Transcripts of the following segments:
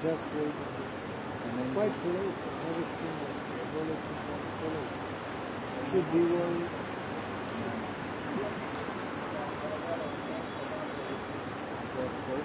just wait a bit. Quite late, everything is relatively late. Should be worried. That's it.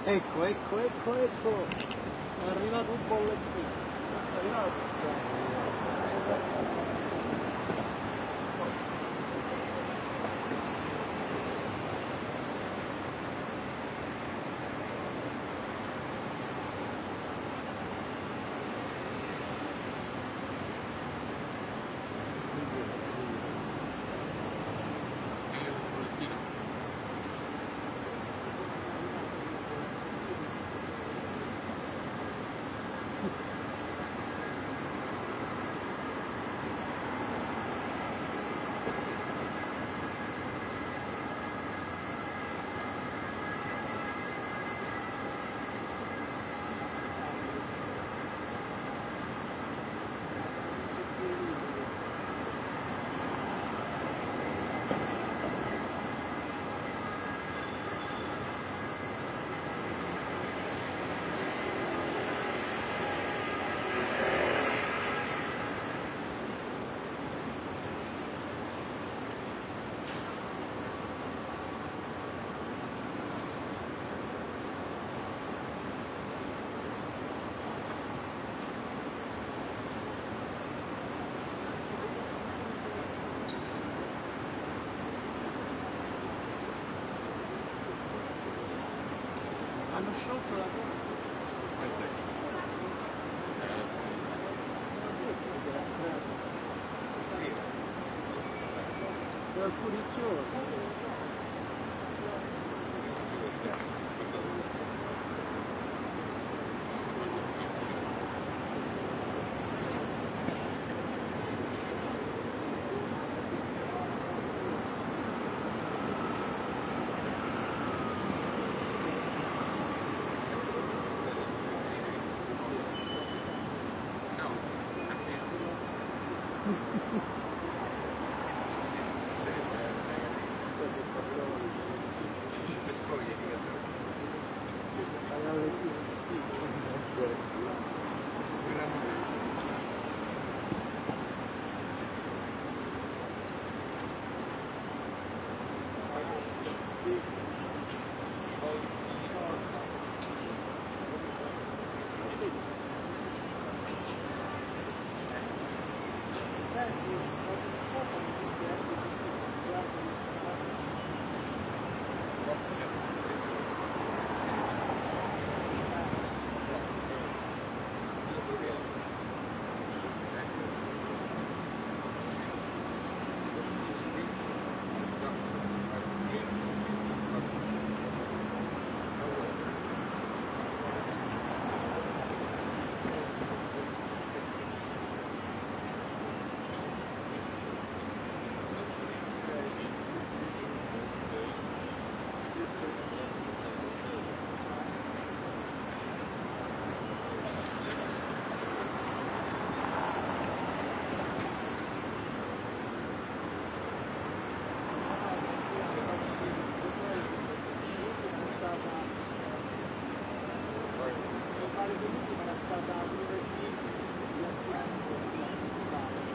Ecco, è arrivato un bollettino, è arrivato. Hanno sciolto la porta della strada. Sì. Dal Curicciolo. pare che l'ultima era stata lunedì di affianco alla settimana.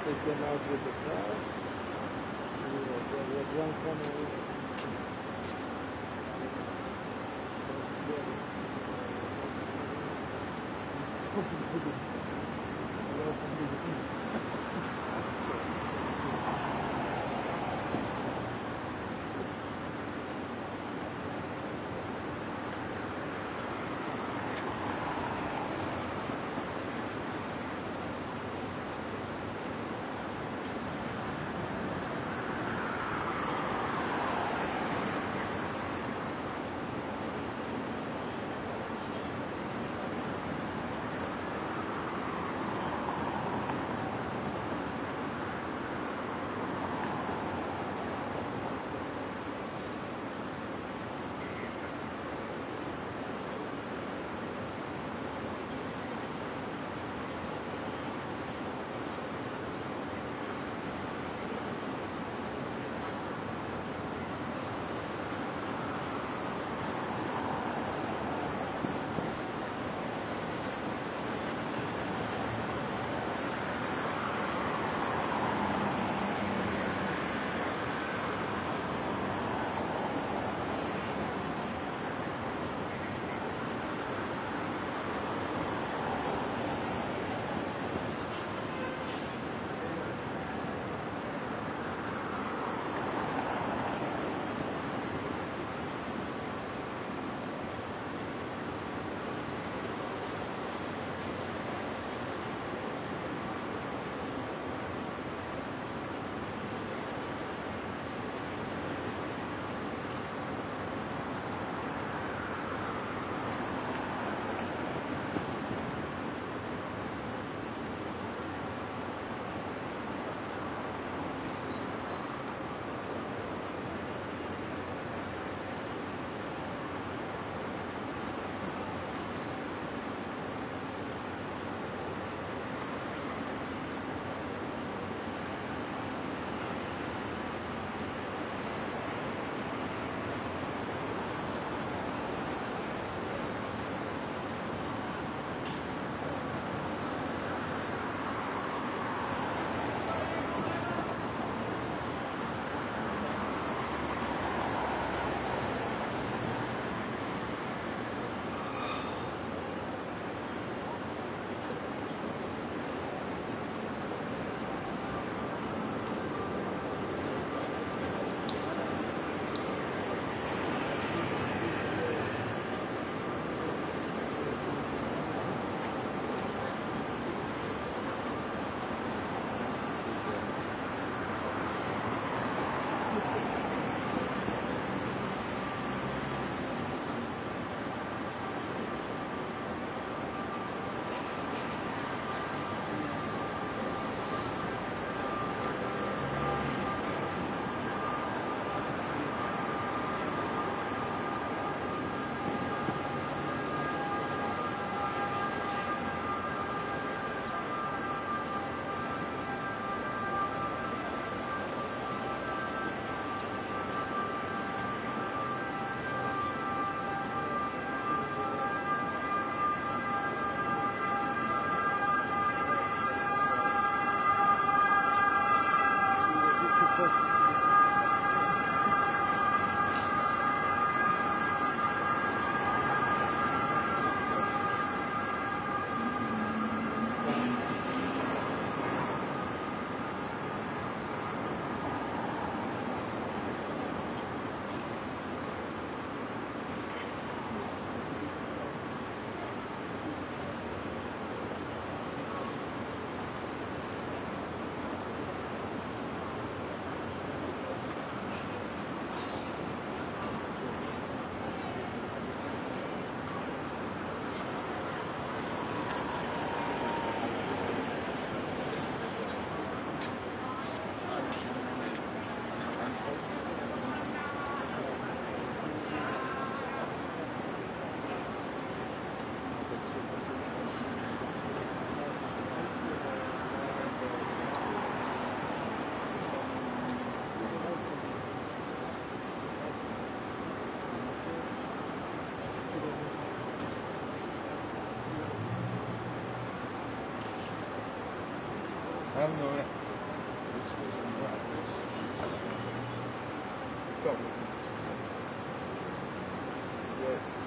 Take them out with the car. We have one corner. have no idea. Go. Yes.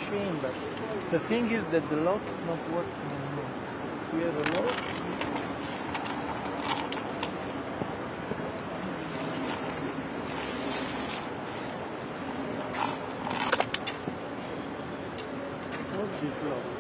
Chamber. The thing is that the lock is not working anymore. We have a lock. What's this lock?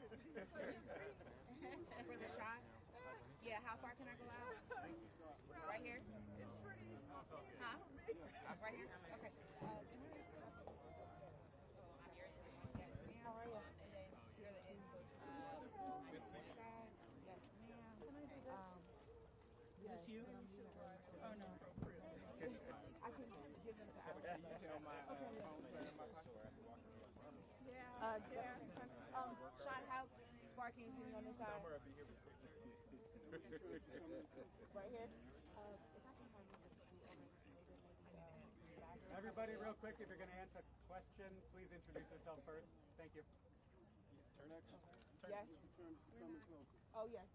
For the shot? Yeah, how far can I go out? Right here? It's pretty easy. Huh? Right here? Okay. Yes, ma'am. How are you? And then you're the inside. Yes, ma'am. Is this you? Oh, no. I can give them to Alex. Can you tell my phone's in my pocket? Yeah. Sean, how far can you see me on this side? Summer will be here. Right here? Everybody, real quick, if you're going to answer a question, please introduce yourself first. Thank you. Turn that. Yes. Oh, yes.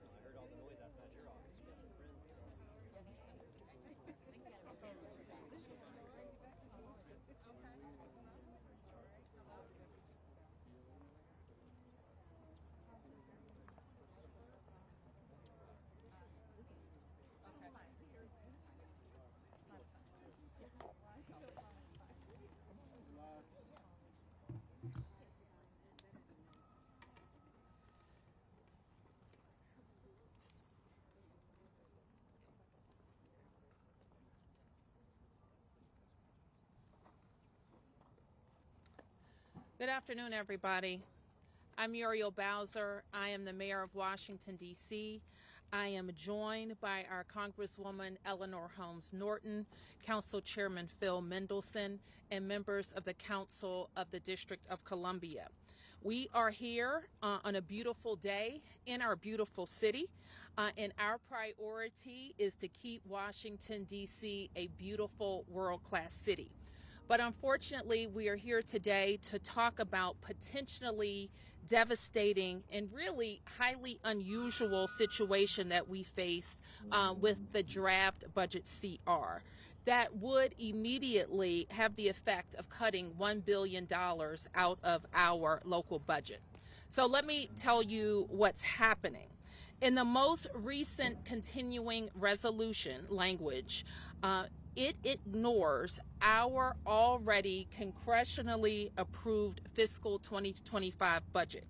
I heard all the noise outside your office. You got some friends. Good afternoon, everybody. I'm Muriel Bowser. I am the mayor of Washington, D.C. I am joined by our Congresswoman Eleanor Holmes Norton, Council Chairman Phil Mendelson, and members of the Council of the District of Columbia. We are here on a beautiful day in our beautiful city, and our priority is to keep Washington, D.C. a beautiful world-class city. But unfortunately, we are here today to talk about potentially devastating and really highly unusual situation that we faced with the draft budget CR that would immediately have the effect of cutting $1 billion out of our local budget. So let me tell you what's happening. In the most recent continuing resolution language, it ignores our already congressionally approved fiscal 2025 budget.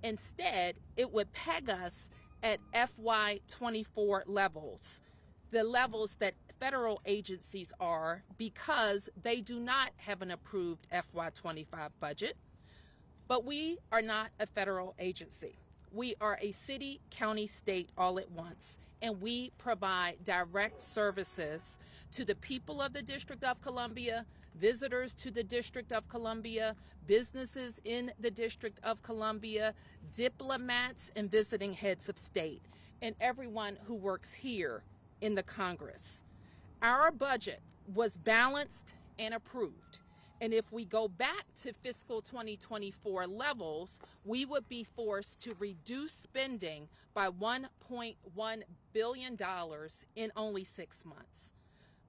Instead, it would peg us at FY24 levels, the levels that federal agencies are, because they do not have an approved FY25 budget. But we are not a federal agency. We are a city, county, state all at once, and we provide direct services to the people of the District of Columbia, visitors to the District of Columbia, businesses in the District of Columbia, diplomats and visiting heads of state, and everyone who works here in the Congress. Our budget was balanced and approved. And if we go back to fiscal 2024 levels, we would be forced to reduce spending by $1.1 billion in only 6 months.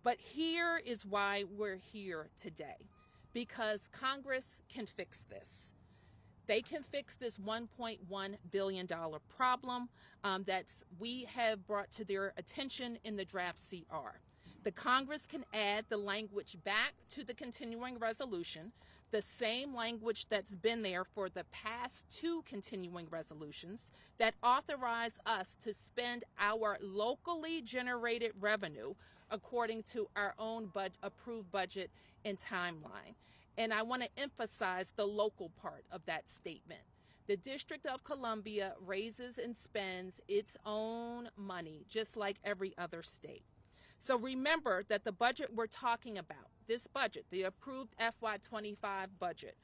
But here is why we're here today, because Congress can fix this. They can fix this $1.1 billion problem that we have brought to their attention in the draft CR. The Congress can add the language back to the continuing resolution, the same language that's been there for the past 2 continuing resolutions that authorize us to spend our locally generated revenue according to our own approved budget and timeline. And I want to emphasize the local part of that statement. The District of Columbia raises and spends its own money, just like every other state. So remember that the budget we're talking about, this budget, the approved FY25 budget,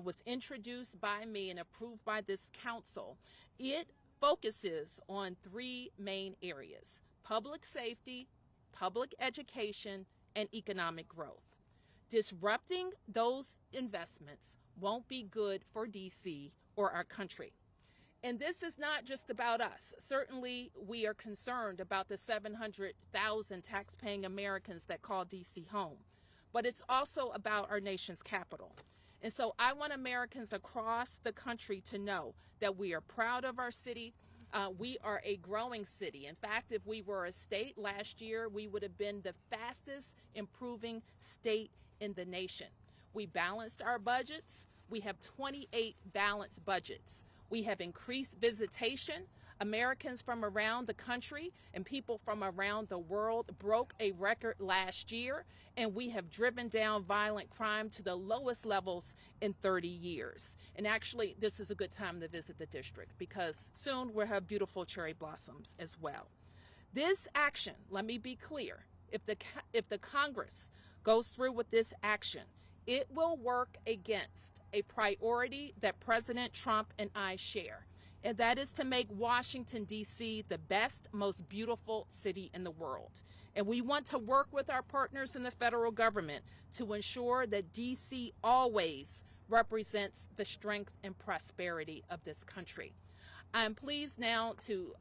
was introduced by me and approved by this council. It focuses on 3 main areas: public safety, public education, and economic growth. Disrupting those investments won't be good for DC or our country. And this is not just about us. Certainly, we are concerned about the 700,000 taxpaying Americans that call DC home. but it's also about our nation's capital. And so I want Americans across the country to know that we are proud of our city. We are a growing city. In fact, if we were a state last year, we would have been the fastest improving state in the nation. We balanced our budgets. We have 28 balanced budgets. We have increased visitation. Americans from around the country and people from around the world broke a record last year, and we have driven down violent crime to the lowest levels in 30 years. And actually, this is a good time to visit the district because soon we'll have beautiful cherry blossoms as well. This action, let me be clear, if the Congress goes through with this action, it will work against a priority that President Trump and I share. And that is to make Washington, D.C. the best, most beautiful city in the world. And we want to work with our partners in the federal government to ensure that D.C. always represents the strength and prosperity of this country. I'm pleased now to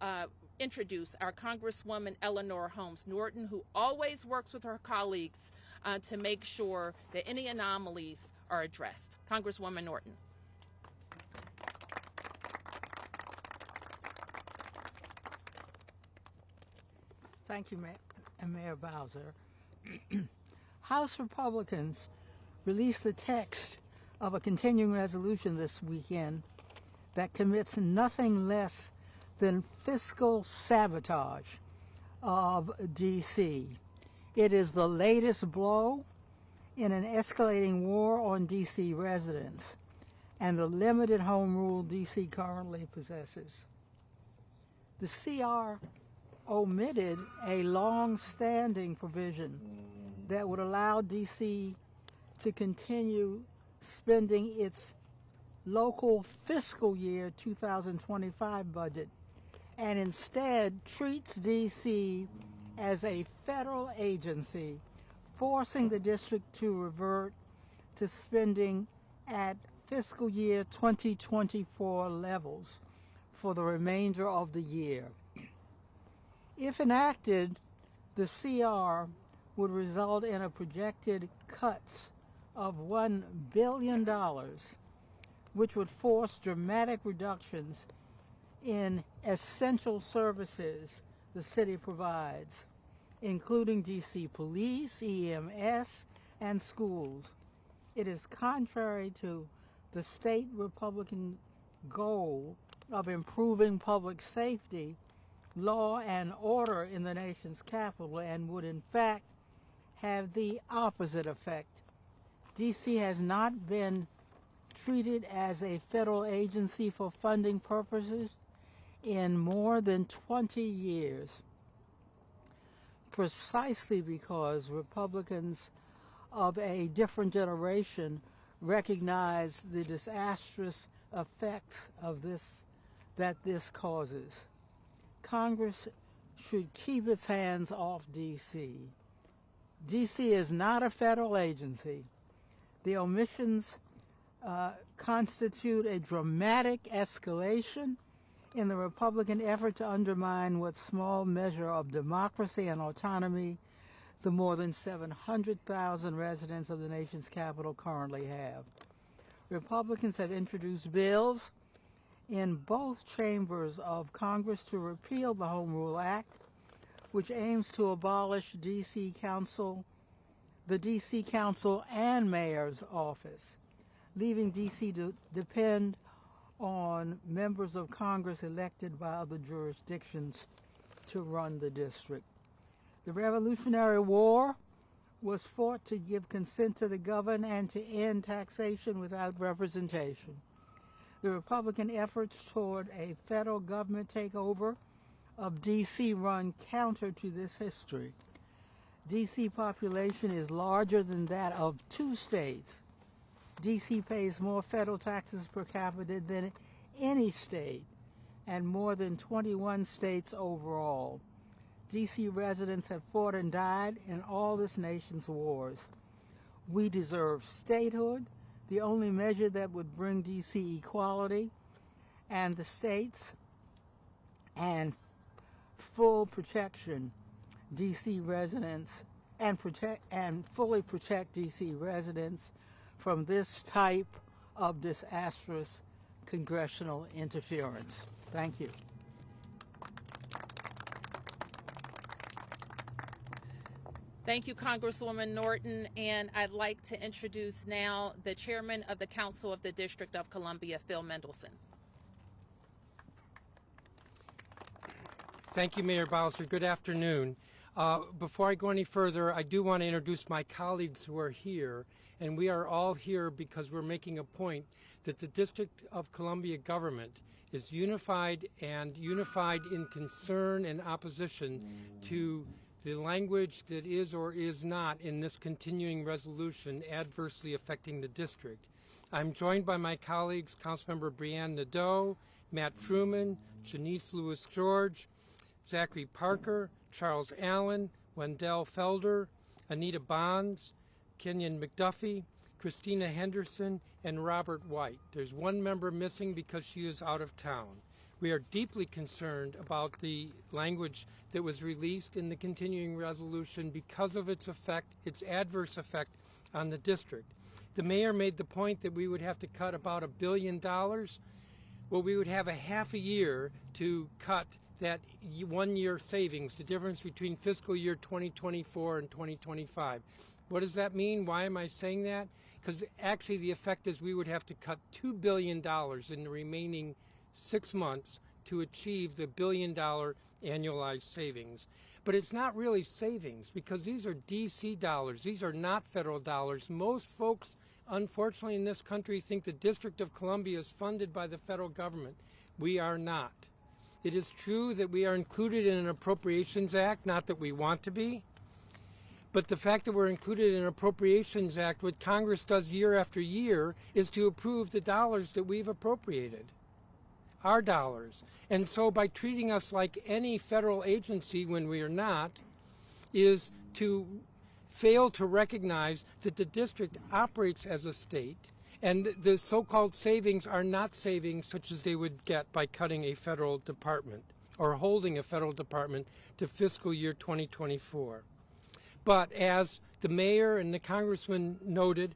introduce our Congresswoman Eleanor Holmes Norton, who always works with her colleagues to make sure that any anomalies are addressed. Congresswoman Norton. Thank you, Mayor Bowser. House Republicans released the text of a continuing resolution this weekend that commits nothing less than fiscal sabotage of D.C. It is the latest blow in an escalating war on D.C. residents and the limited home rule D.C. currently possesses. The CR omitted a long-standing provision that would allow D.C. to continue spending its local fiscal year 2025 budget and instead treats D.C. as a federal agency, forcing the district to revert to spending at fiscal year 2024 levels for the remainder of the year. If enacted, the CR would result in a projected cuts of $1 billion, which would force dramatic reductions in essential services the city provides, including D.C. police, EMS, and schools. It is contrary to the state Republican goal of improving public safety, law, and order in the nation's capital, and would in fact have the opposite effect. D.C. has not been treated as a federal agency for funding purposes in more than 20 years, precisely because Republicans of a different generation recognize the disastrous effects of that this causes. Congress should keep its hands off D.C. D.C. is not a federal agency. The omissions constitute a dramatic escalation in the Republican effort to undermine what small measure of democracy and autonomy the more than 700,000 residents of the nation's capital currently have. Republicans have introduced bills in both chambers of Congress to repeal the Home Rule Act, which aims to abolish the D.C. Council and Mayor's office, leaving D.C. to depend on members of Congress elected by other jurisdictions to run the district. The Revolutionary War was fought to give consent to the governed and to end taxation without representation. The Republican efforts toward a federal government takeover of D.C. run counter to this history. D.C. population is larger than that of 2 states. D.C. pays more federal taxes per capita than any state, and more than 21 states overall. D.C. residents have fought and died in all this nation's wars. We deserve statehood, the only measure that would bring D.C. equality and the states, and full protection D.C. residents and fully protect D.C. residents from this type of disastrous congressional interference. Thank you. Thank you, Congresswoman Norton, and I'd like to introduce now the Chairman of the Council of the District of Columbia, Phil Mendelson. Thank you, Mayor Bowser. Good afternoon. Before I go any further, I do want to introduce my colleagues who are here, and we are all here because we're making a point that the District of Columbia government is unified in concern and opposition to the language that is or is not in this continuing resolution adversely affecting the district. I'm joined by my colleagues, Councilmember Brianne Nadeau, Matt Fruman, Janice Lewis-George, Zachary Parker, Charles Allen, Wendell Felder, Anita Bonds, Kenyon McDuffie, Christina Henderson, and Robert White. There's one member missing because she is out of town. We are deeply concerned about the language that was released in the continuing resolution because of its adverse effect on the district. The mayor made the point that we would have to cut about $1 billion. Well, we would have a half a year to cut that 1 year savings, the difference between fiscal year 2024 and 2025. What does that mean? Why am I saying that? Because actually the effect is we would have to cut $2 billion in the remaining 6 months to achieve the $1 billion annualized savings. But it's not really savings because these are DC dollars. These are not federal dollars. Most folks, unfortunately, in this country think the District of Columbia is funded by the federal government. We are not. It is true that we are included in an Appropriations Act, not that we want to be, but the fact that we're included in an Appropriations Act, what Congress does year after year, is to approve the dollars that we've appropriated. Our dollars. And so by treating us like any federal agency when we are not, is to fail to recognize that the district operates as a state, and the so-called savings are not savings such as they would get by cutting a federal department or holding a federal department to fiscal year 2024. But as the mayor and the congressman noted,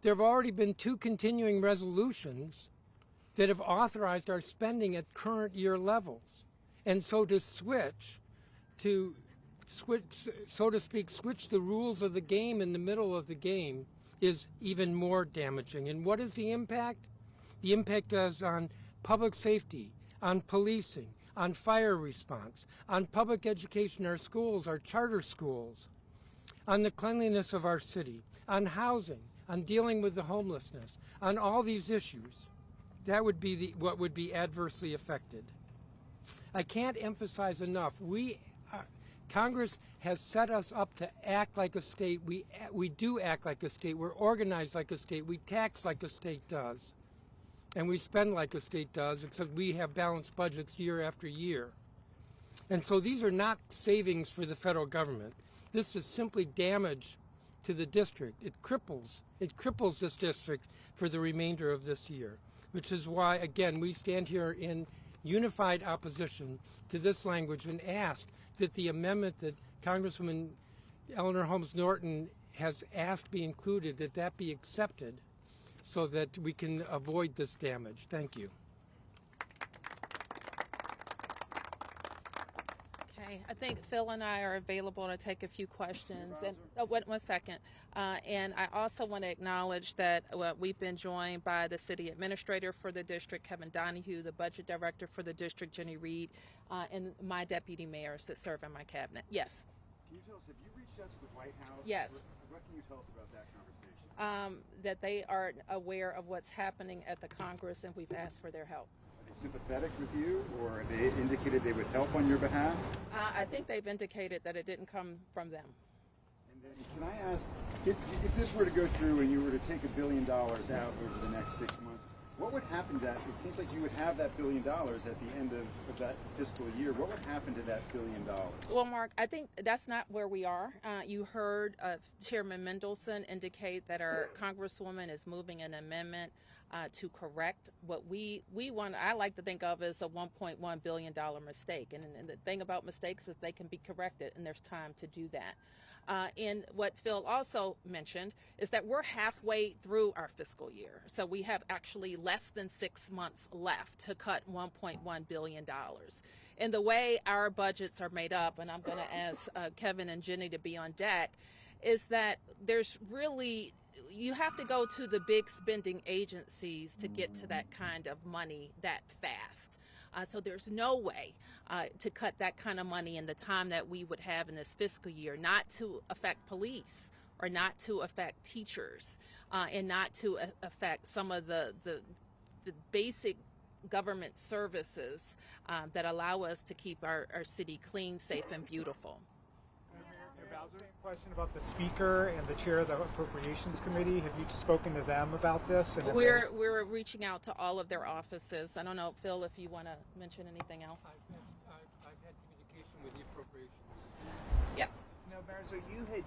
there have already been 2 continuing resolutions that have authorized our spending at current year levels. And so to switch, so to speak, switch the rules of the game in the middle of the game is even more damaging. And what is the impact? The impact is on public safety, on policing, on fire response, on public education, our schools, our charter schools, on the cleanliness of our city, on housing, on dealing with the homelessness, on all these issues. That would be what would be adversely affected. I can't emphasize enough, Congress has set us up to act like a state. We do act like a state. We're organized like a state. We tax like a state does. And we spend like a state does, except we have balanced budgets year after year. And so these are not savings for the federal government. This is simply damage to the district. It cripples this district for the remainder of this year, which is why, again, we stand here in unified opposition to this language and ask that the amendment that Congresswoman Eleanor Holmes Norton has asked be included, that be accepted so that we can avoid this damage. Thank you. Okay, I think Phil and I are available to take a few questions. And one second. And I also want to acknowledge that we've been joined by the city administrator for the district, Kevin Donahue, the budget director for the district, Jenny Reed, and my deputy mayors that serve in my cabinet. Yes. Can you tell us, have you reached out to the White House? Yes. What can you tell us about that conversation? That they are aware of what's happening at the Congress, and we've asked for their help. Sympathetic with you, or they indicated they would help on your behalf? I think they've indicated that it didn't come from them. And then can I ask, if this were to go through and you were to take $1 billion out over the next 6 months, what would happen to that? It seems like you would have that $1 billion at the end of that fiscal year. What would happen to that $1 billion? Well, Mark, I think that's not where we are. You heard Chairman Mendelson indicate that our Congresswoman is moving an amendment to correct what we want. I like to think of as a $1.1 billion mistake. And the thing about mistakes is they can be corrected, and there's time to do that. And what Phil also mentioned is that we're halfway through our fiscal year. So we have actually less than 6 months left to cut $1.1 billion. And the way our budgets are made up, and I'm going to ask Kevin and Jenny to be on deck, is that there's really, you have to go to the big spending agencies to get to that kind of money that fast. So there's no way to cut that kind of money in the time that we would have in this fiscal year, not to affect police or not to affect teachers and not to affect some of the basic government services that allow us to keep our city clean, safe, and beautiful. Bowser, question about the speaker and the chair of the Appropriations Committee. Have you spoken to them about this? And We're reaching out to all of their offices. I don't know, Phil, if you want to mention anything else. I've had communication with the appropriations. Yes. No, Bowser, you had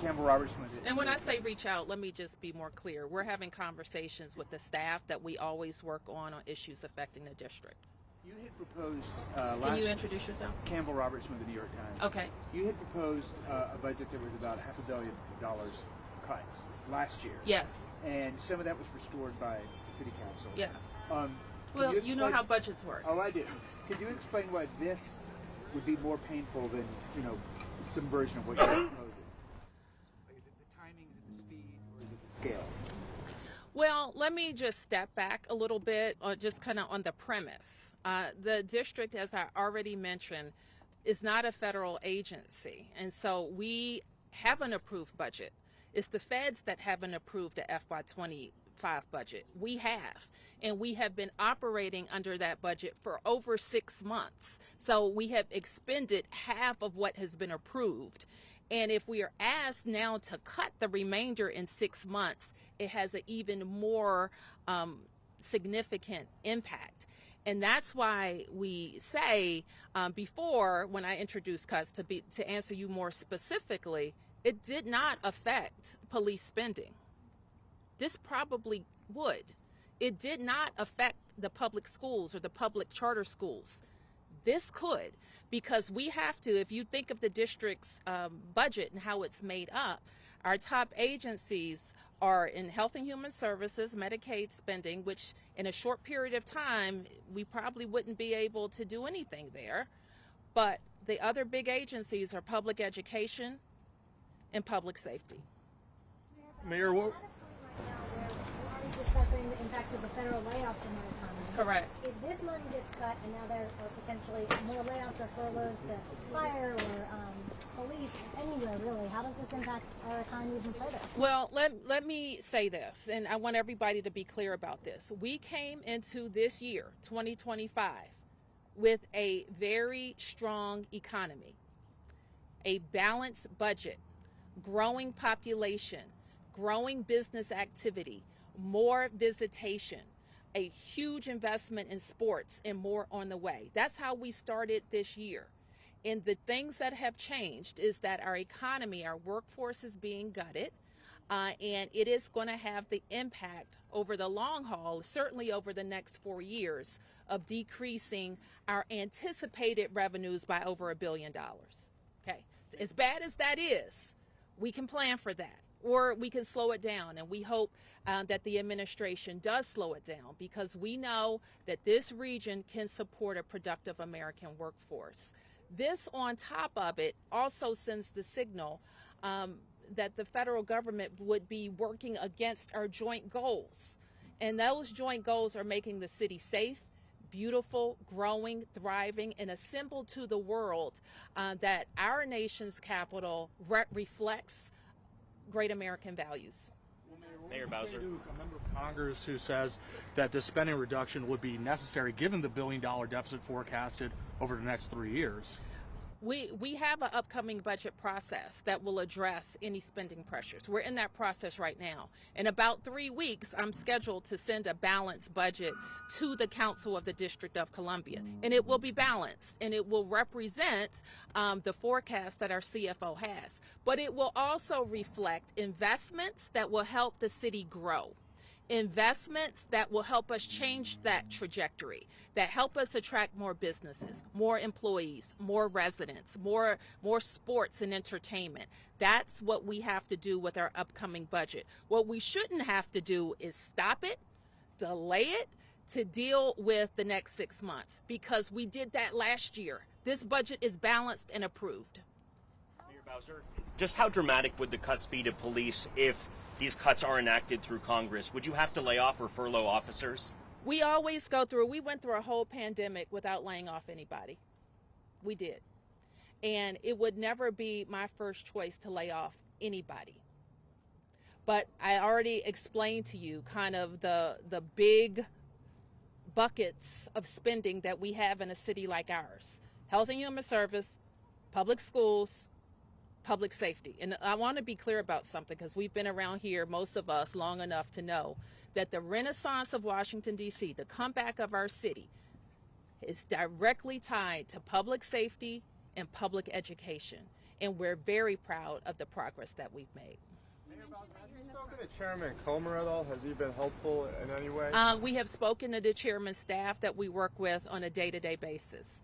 Campbell Roberts. And when I say reach out, let me just be more clear. We're having conversations with the staff that we always work on issues affecting the district. You had proposed Can you introduce yourself? Campbell Roberts with the New York Times. Okay. You had proposed a budget that was about $500 million cuts last year. Yes. And some of that was restored by the City Council. Yes. Well, you know how budgets work. Oh, I do. Could you explain why this would be more painful than, some version of what you're proposing? Like, is it the timing, is it the speed, or is it the scale? Well, let me just step back a little bit, just kind of on the premise. The district, as I already mentioned, is not a federal agency, and so we have an approved budget. It's the feds that haven't approved the FY25 budget. We have, and we have been operating under that budget for over 6 months. So we have expended half of what has been approved. And if we are asked now to cut the remainder in 6 months, it has an even more significant impact. And that's why we say before, when I introduced cuts, to answer you more specifically, it did not affect police spending. This probably would. It did not affect the public schools or the public charter schools. This could, because we have to, if you think of the district's budget and how it's made up, our top agencies are in Health and Human Services, Medicaid spending, which in a short period of time, we probably wouldn't be able to do anything there. But the other big agencies are public education and public safety. Mayor, what? Discussing the impacts of the federal layoffs in our economy. Correct. If this money gets cut and now there are potentially more layoffs or furloughs to fire or police, anywhere really, how does this impact our economy even further? Well, let me say this, and I want everybody to be clear about this. We came into this year, 2025, with a very strong economy, a balanced budget, growing population, growing business activity, more visitation, a huge investment in sports, and more on the way. That's how we started this year. And the things that have changed is that our economy, our workforce is being gutted, and it is going to have the impact over the long haul, certainly over the next 4 years, of decreasing our anticipated revenues by over $1 billion. Okay, as bad as that is, we can plan for that. Or we can slow it down, and we hope that the administration does slow it down, because we know that this region can support a productive American workforce. This, on top of it, also sends the signal that the federal government would be working against our joint goals. And those joint goals are making the city safe, beautiful, growing, thriving, and a symbol to the world that our nation's capital reflects great American values. Mayor Bowser. A member of Congress who says that this spending reduction would be necessary given the $1 billion deficit forecasted over the next 3 years. We have an upcoming budget process that will address any spending pressures. We're in that process right now. In about 3 weeks, I'm scheduled to send a balanced budget to the Council of the District of Columbia. And it will be balanced, and it will represent the forecast that our CFO has. But it will also reflect investments that will help the city grow. investments that will help us change that trajectory, that help us attract more businesses, more employees, more residents, more sports and entertainment. That's what we have to do with our upcoming budget. What we shouldn't have to do is stop it, delay it, to deal with the next 6 months, because we did that last year. This budget is balanced and approved. Mayor Bowser, just how dramatic would the cuts be to police if these cuts are enacted through Congress? Would you have to lay off or furlough officers? We went through a whole pandemic without laying off anybody. We did. And it would never be my first choice to lay off anybody. But I already explained to you kind of the big buckets of spending that we have in a city like ours. Health and Human Service, public schools, public safety. And I want to be clear about something, because we've been around here, most of us, long enough to know that the renaissance of Washington, D.C., the comeback of our city, is directly tied to public safety and public education. And we're very proud of the progress that we've made. Have you spoken to Chairman Comer at all? Has he been helpful in any way? We have spoken to the chairman's staff that we work with on a day-to-day basis.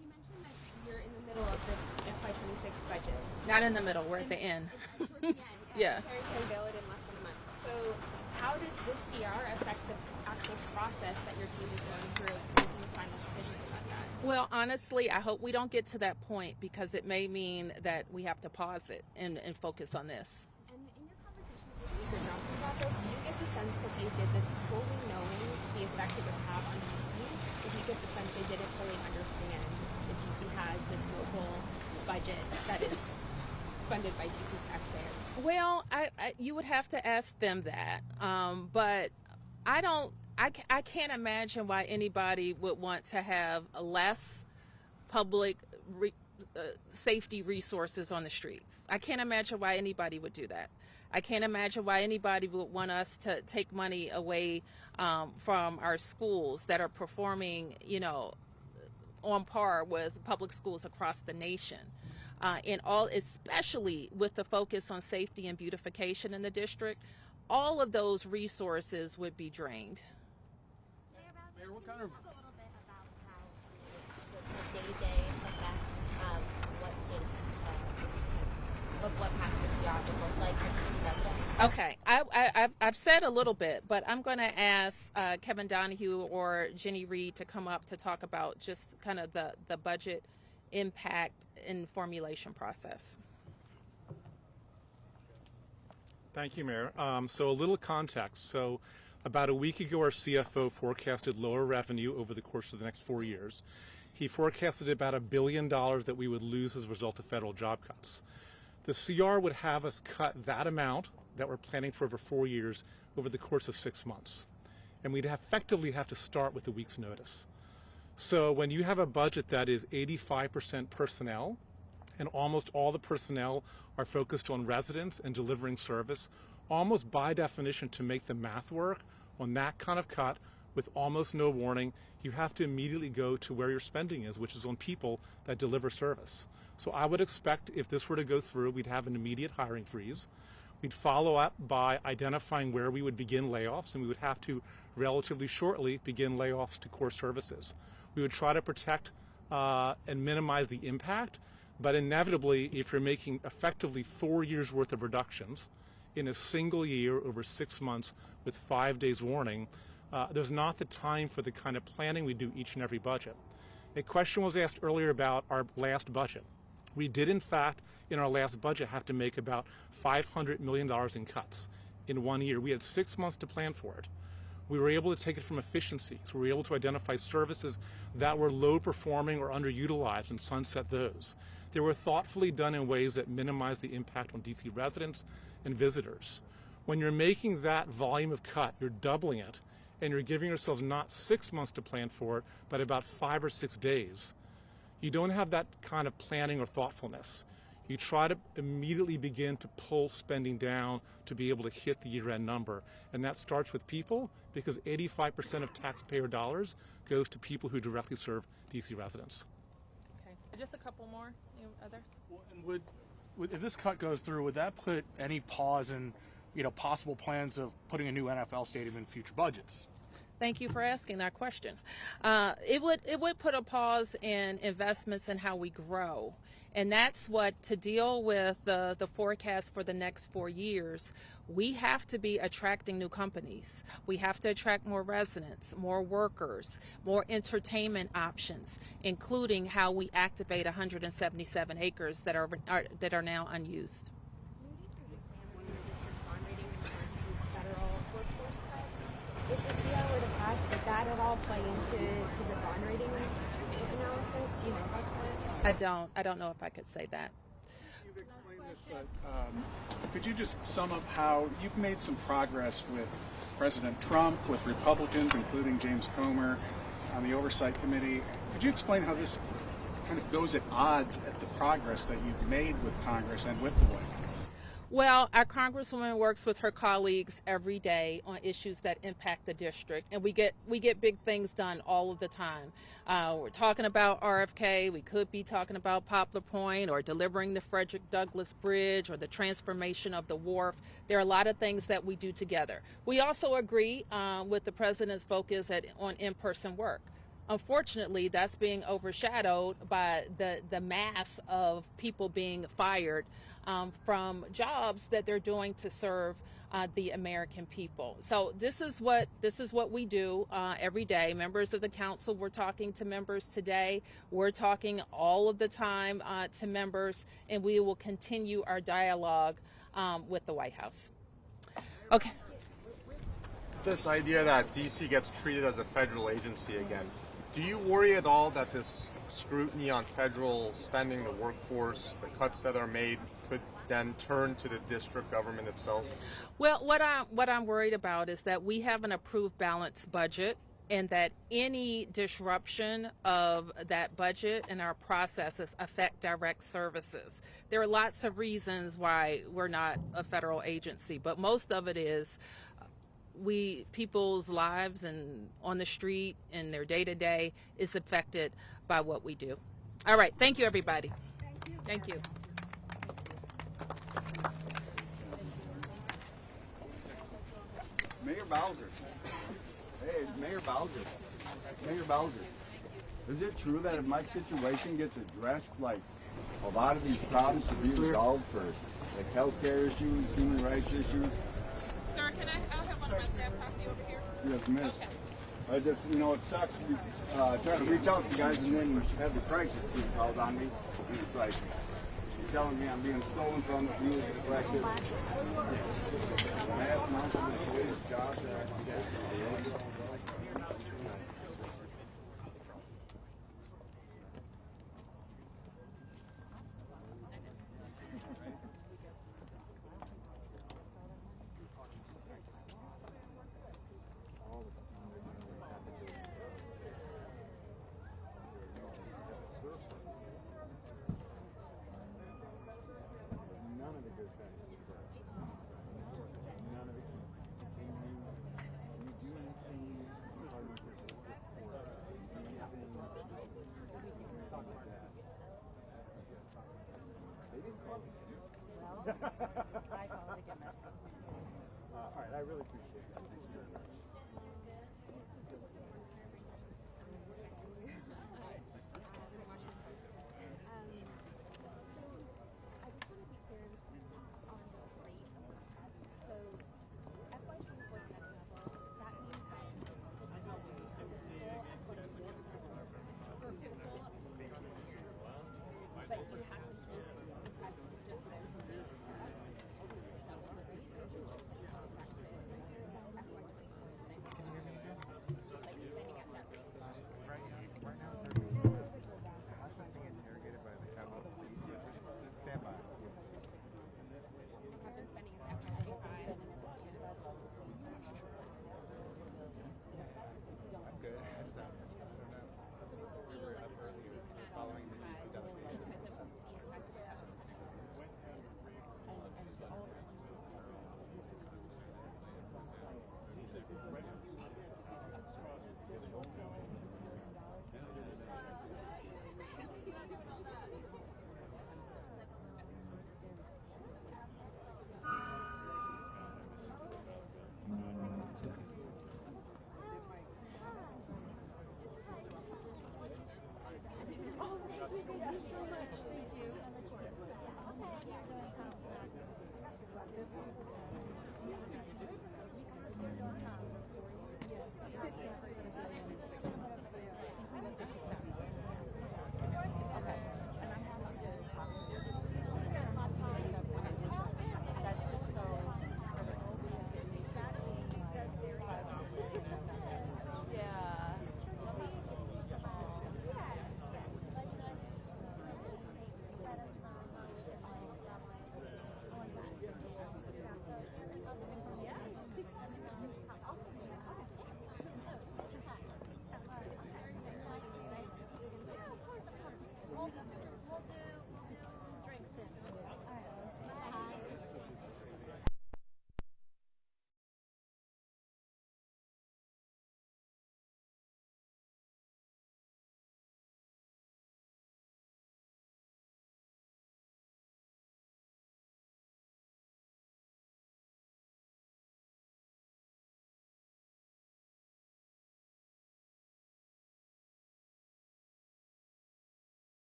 You mentioned that you're in the middle of the FY26 budget. Not in the middle, we're at the end. It's towards the end. Yeah. Preparing to unveil it in less than a month. So how does this CR affect the actual process that your team is going through and making the final decision about that? Well, honestly, I hope we don't get to that point, because it may mean that we have to pause it and focus on this. And in your conversations with Speaker Johnson about this, do you get the sense that they did this fully knowing the effect it would have on DC? Or do you get the sense they didn't fully understand that DC has this local budget that is funded by DC taxpayers? Well, you would have to ask them that, but I can't imagine why anybody would want to have less public safety resources on the streets. I can't imagine why anybody would do that. I can't imagine why anybody would want us to take money away from our schools that are performing, on par with public schools across the nation. Especially with the focus on safety and beautification in the district, all of those resources would be drained. Mayor, what kind of... Talk a little bit about how the day-to-day effects of what passes the CR would look like for DC residents. Okay, I've said a little bit, but I'm going to ask Kevin Donahue or Jenny Reed to come up to talk about just kind of the budget impact and formulation process. Thank you, Mayor. So a little context. So about a week ago, our CFO forecasted lower revenue over the course of the next 4 years. He forecasted about $1 billion that we would lose as a result of federal job cuts. The CR would have us cut that amount that we're planning for over 4 years over the course of 6 months. And we'd effectively have to start with a week's notice. So when you have a budget that is 85% personnel, and almost all the personnel are focused on residents and delivering service, almost by definition, to make the math work on that kind of cut with almost no warning, you have to immediately go to where your spending is, which is on people that deliver service. So I would expect if this were to go through, we'd have an immediate hiring freeze. We'd follow up by identifying where we would begin layoffs, and we would have to relatively shortly begin layoffs to core services. We would try to protect and minimize the impact, but inevitably, if you're making effectively 4 years worth of reductions in a single year over 6 months with 5 days warning, there's not the time for the kind of planning we do each and every budget. A question was asked earlier about our last budget. We did, in fact, in our last budget have to make about $500 million in cuts in 1 year. We had 6 months to plan for it. We were able to take it from efficiencies. We were able to identify services that were low performing or underutilized and sunset those. They were thoughtfully done in ways that minimize the impact on DC residents and visitors. When you're making that volume of cut, you're doubling it, and you're giving yourselves not 6 months to plan for it, but about 5 or 6 days. You don't have that kind of planning or thoughtfulness. You try to immediately begin to pull spending down to be able to hit the year-end number. And that starts with people, because 85% of taxpayer dollars goes to people who directly serve DC residents. Okay, just a couple more. Others? And if this cut goes through, would that put any pause in possible plans of putting a new NFL stadium in future budgets? Thank you for asking that question. It would put a pause in investments in how we grow. And that's what, to deal with the forecast for the next 4 years, we have to be attracting new companies. We have to attract more residents, more workers, more entertainment options, including how we activate 177 acres that are now unused. If the CR were to pass, would that at all play into the bond rating analysis? Do you know about that? I don't know if I could say that. You've explained this, but could you just sum up how you've made some progress with President Trump, with Republicans, including James Comer, on the Oversight Committee? Could you explain how this kind of goes at odds at the progress that you've made with Congress and with the White House? Well, our Congresswoman works with her colleagues every day on issues that impact the district, and we get big things done all of the time. We're talking about RFK. We could be talking about Poplar Point, or delivering the Frederick Douglass Bridge, or the transformation of the wharf. There are a lot of things that we do together. We also agree with the president's focus on in-person work. Unfortunately, that's being overshadowed by the mass of people being fired from jobs that they're doing to serve the American people. So this is what we do every day. Members of the council, we're talking to members today. We're talking all of the time to members, and we will continue our dialogue with the White House. Okay. This idea that DC gets treated as a federal agency again, do you worry at all that this scrutiny on federal spending, the workforce, the cuts that are made, could then turn to the district government itself? Well, what I'm worried about is that we have an approved balanced budget, and that any disruption of that budget and our processes affect direct services. There are lots of reasons why we're not a federal agency, but most of it is people's lives and on the street and their day-to-day is affected by what we do. All right. Thank you, everybody. Thank you. Mayor Bowser. Hey, Mayor Bowser. Mayor Bowser. Is it true that if my situation gets addressed, like a lot of these problems could be resolved for like healthcare issues, human rights issues? Sir, I'll have one of my staff talk to you over here? Yes, miss. Okay. I just, it sucks trying to reach out to you guys and then have the crisis team called on me. And it's like, you're telling me I'm being stolen from, the views reflected. Mass amounts of employees, jobs, I called again. All right, I really appreciate that. Thank you very much.